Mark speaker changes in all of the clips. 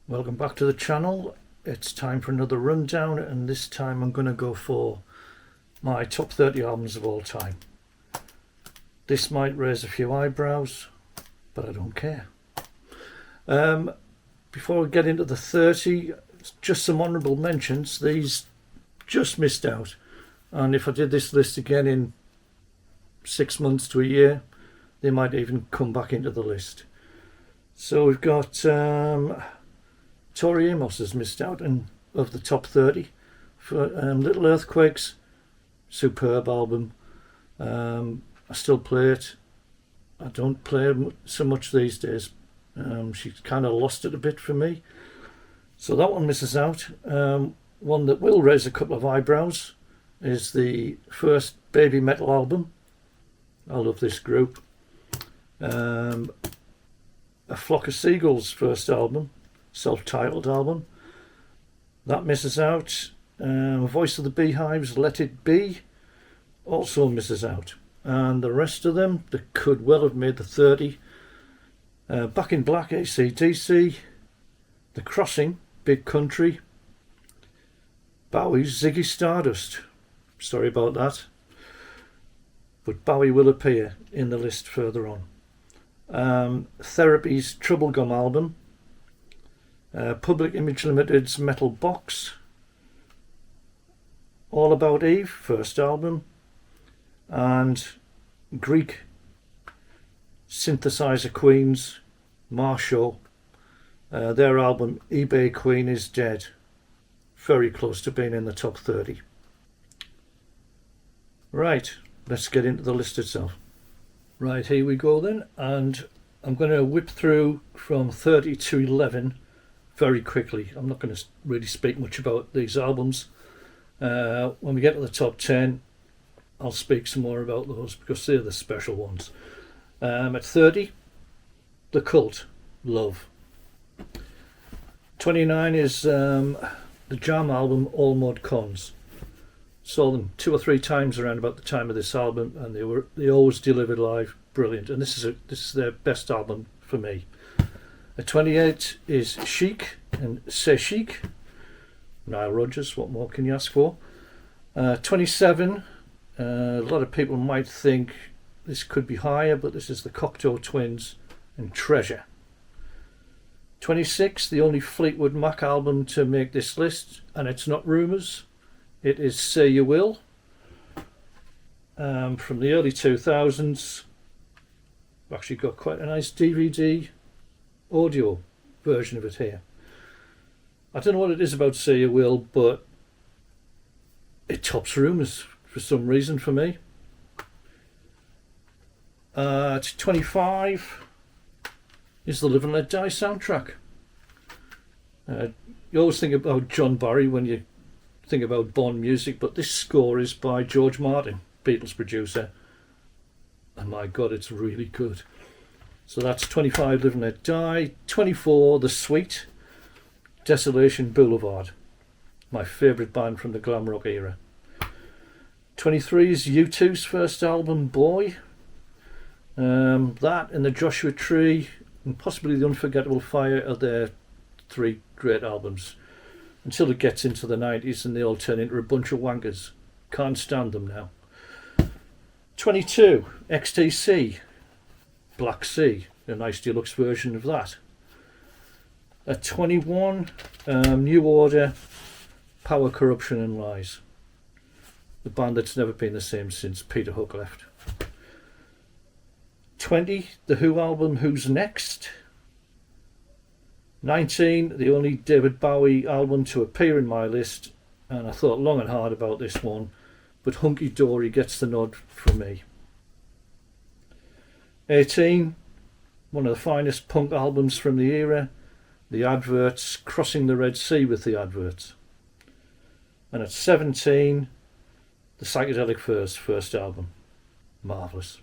Speaker 1: Welcome back to the channel. It's time for another rundown, and this time I'm going to go for my top 30 albums of all time. This might raise a few eyebrows, but I don't care. Before we get into the 30, just some honourable mentions. These just missed out, and if I did this list again in 6 months to a year, they might even come back into the list. So we've got Tori Amos has missed out of the top 30 for Little Earthquakes. Superb album. I still play it. I don't play it so much these days. She's kind of lost it a bit for me, so that one misses out. One that will raise a couple of eyebrows is the first Baby Metal album. I love this group. A Flock of Seagulls first album, self-titled album, that misses out. Voice of the Beehive's Let It Be also misses out, and the rest of them that could well have made the 30: Back in Black, AC/DC, The Crossing, Big Country, Bowie's Ziggy Stardust. Sorry about that, but Bowie will appear in the list further on. Therapy's Trouble Gum album, Public Image Limited's Metal Box, All About Eve first album, and Greek synthesizer queens Marshall, their album eBay Queen is Dead, very close to being in the top 30. Right, let's get into the list itself. Right, here we go then, and I'm going to whip through from 30 to 11 very quickly. I'm not going to really speak much about these albums. When we get to the top 10, I'll speak some more about those because they're the special ones. At 30, The Cult, Love. 29 is the Jam album, All Mod Cons. Saw them 2 or 3 times around about the time of this album, and they always delivered live, brilliant. And this is their best album for me. At 28 is Chic and C'est Chic. Nile Rodgers, what more can you ask for? 27, a lot of people might think this could be higher, but this is the Cocteau Twins and Treasure. 26, the only Fleetwood Mac album to make this list, and it's not Rumours. It is Say You Will, from the early 2000s. I've actually got quite a nice DVD audio version of it here. I don't know what it is about Say You Will, but it tops Rumours for some reason for me. At 25 is the Live and Let Die soundtrack. You always think about John Barry when you think about Bond music, but this score is by George Martin, Beatles producer, and my god, it's really good. So that's 25, Live and Let Die. 24, The Sweet, Desolation Boulevard, my favourite band from the glam rock era. 23 is U2's first album, Boy. That and The Joshua Tree and possibly The Unforgettable Fire are their 3 great albums, until it gets into the 90s and they all turn into a bunch of wankers. Can't stand them now. 22, XTC, Black Sea, a nice deluxe version of that. At 21, New Order, Power, Corruption and Lies, the band that's never been the same since Peter Hook left. 20, the Who album, Who's Next. 19, the only David Bowie album to appear in my list, and I thought long and hard about this one, but Hunky Dory gets the nod from me. 18, one of the finest punk albums from the era, The Adverts, Crossing the Red Sea with the Adverts. And at 17, the Psychedelic Furs first album, marvellous.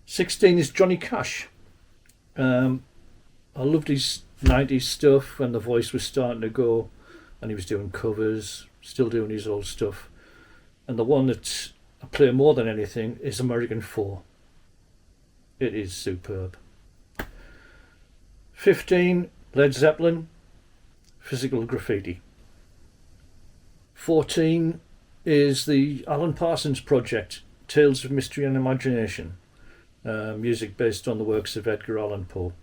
Speaker 1: 16 is Johnny Cash. I loved his 90s stuff when the voice was starting to go and he was doing covers, still doing his old stuff. And the one that I play more than anything is American 4. It is superb. 15, Led Zeppelin, Physical Graffiti. 14 is the Alan Parsons Project, Tales of Mystery and Imagination, music based on the works of Edgar Allan Poe.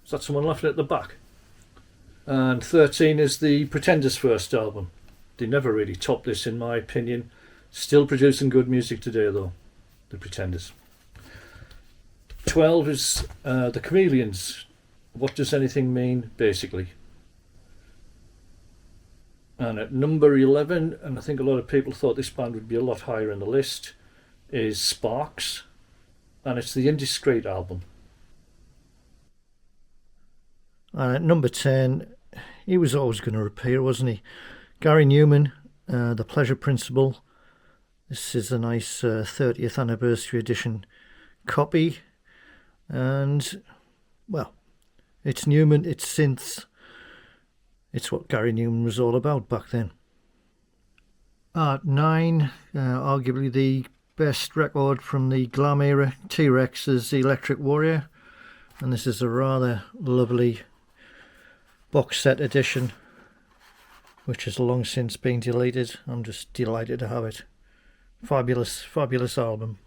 Speaker 1: Is that someone laughing at the back? And 13 is the Pretenders' first album. They never really topped this in my opinion. Still producing good music today though, the Pretenders. 12 is the Chameleons. What Does Anything Mean, basically. And at number 11, and I think a lot of people thought this band would be a lot higher in the list, is Sparks, and it's the Indiscreet album. And at number 10, he was always going to appear, wasn't he? Gary Newman, The Pleasure Principle. This is a nice 30th anniversary edition copy, and, well, it's Newman, it's synths. It's what Gary Newman was all about back then. At 9, arguably the best record from the glam era, T-Rex's Electric Warrior. And this is a rather lovely box set edition, which has long since been deleted. I'm just delighted to have it. Fabulous, fabulous album.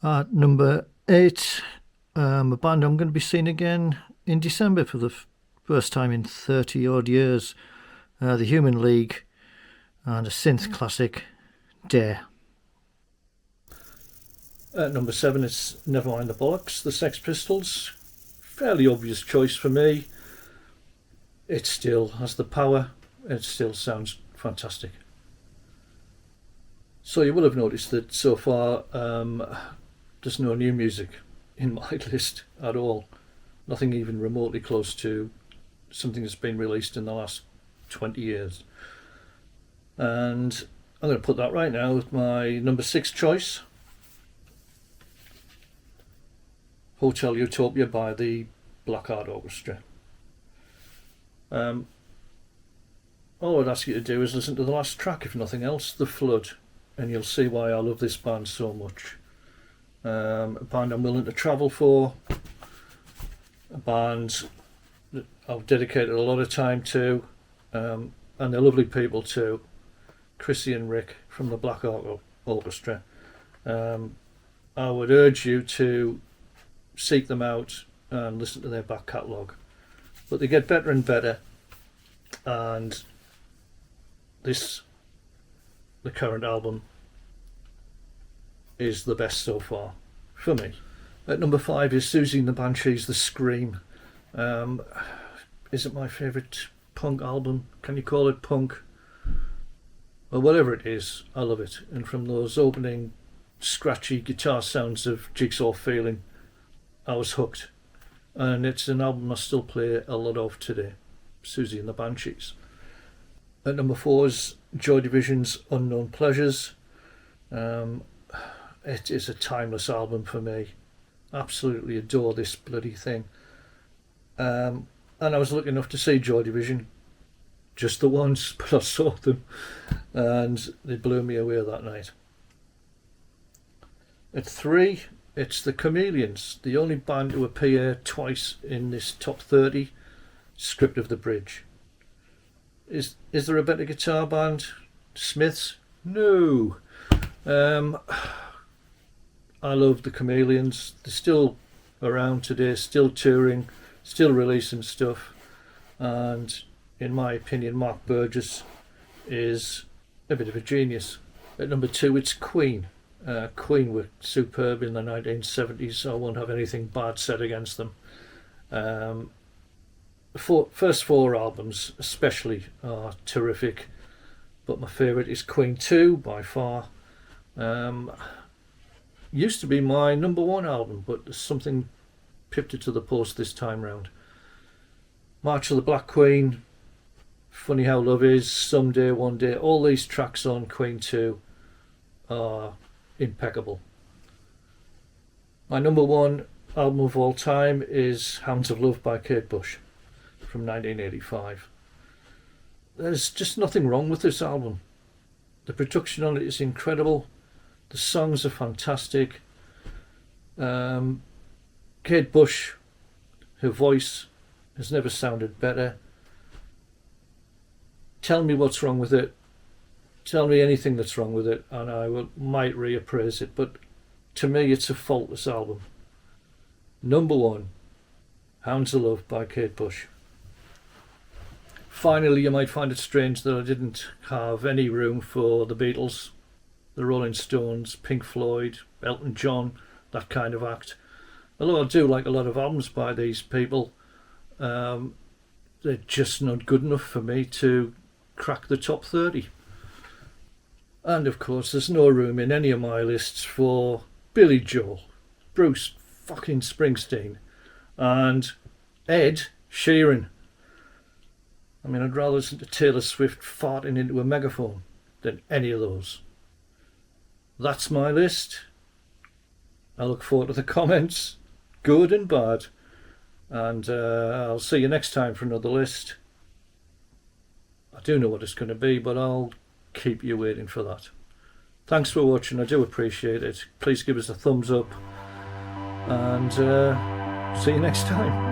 Speaker 1: At number 8, a band I'm going to be seeing again in December for the first time in 30 odd years, the Human League, and a synth classic, Dare. At number 7 is Nevermind the Bollocks, the Sex Pistols. Fairly obvious choice for me. It still has the power, it still sounds fantastic. So you will have noticed that so far there's no new music in my list at all. Nothing even remotely close to something that's been released in the last 20 years. And I'm going to put that right now with my number 6 choice, Hotel Utopia by the Black Heart Orchestra. All I'd ask you to do is listen to the last track, if nothing else, The Flood, and you'll see why I love this band so much. A band I'm willing to travel for, a band that I've dedicated a lot of time to, and they're lovely people too, Chrissy and Rick from the Black Heart Orchestra. I would urge you to seek them out and listen to their back catalogue, but they get better and better, and the current album is the best so far for me. At number 5 is Susie and the Banshees, The Scream. Isn't my favourite punk album. Can you call it punk? Well, whatever it is, I love it. And from those opening scratchy guitar sounds of Jigsaw Feeling, I was hooked. And it's an album I still play a lot of today, Susie and the Banshees. At number 4 is Joy Division's Unknown Pleasures. It is a timeless album for me. Absolutely adore this bloody thing. And I was lucky enough to see Joy Division just the once, but I saw them and they blew me away that night. At 3, it's the Chameleons, the only band to appear twice in this top 30, Script of the Bridge. Is there a better guitar band? Smiths? No. I love the Chameleons. They're still around today, still touring, still releasing stuff, and in my opinion Mark Burgess is a bit of a genius. At number 2 it's Queen. Queen were superb in the 1970s, so I won't have anything bad said against them. The first 4 albums especially are terrific, but my favourite is Queen 2 by far. Used to be my number 1 album, but something pipped it to the post this time round. March of the Black Queen, Funny How Love Is, Someday, One Day, all these tracks on Queen 2 are impeccable. My number 1 album of all time is Hounds of Love by Kate Bush from 1985. There's just nothing wrong with this album. The production on it is incredible. The songs are fantastic. Kate Bush Her voice has never sounded better. Tell me what's wrong with it. Tell me anything that's wrong with it, and might reappraise it. But to me, it's a faultless album. Number 1, Hounds of Love by Kate Bush. Finally, you might find it strange that I didn't have any room for the Beatles, the Rolling Stones, Pink Floyd, Elton John, that kind of act. Although I do like a lot of albums by these people, they're just not good enough for me to crack the top 30. And of course, there's no room in any of my lists for Billy Joel, Bruce fucking Springsteen, and Ed Sheeran. I mean, I'd rather listen to Taylor Swift farting into a megaphone than any of those. That's my list. I look forward to the comments, good and bad. And I'll see you next time for another list. I do know what it's going to be, but I'll keep you waiting for that. Thanks for watching. I do appreciate it. Please give us a thumbs up. And see you next time.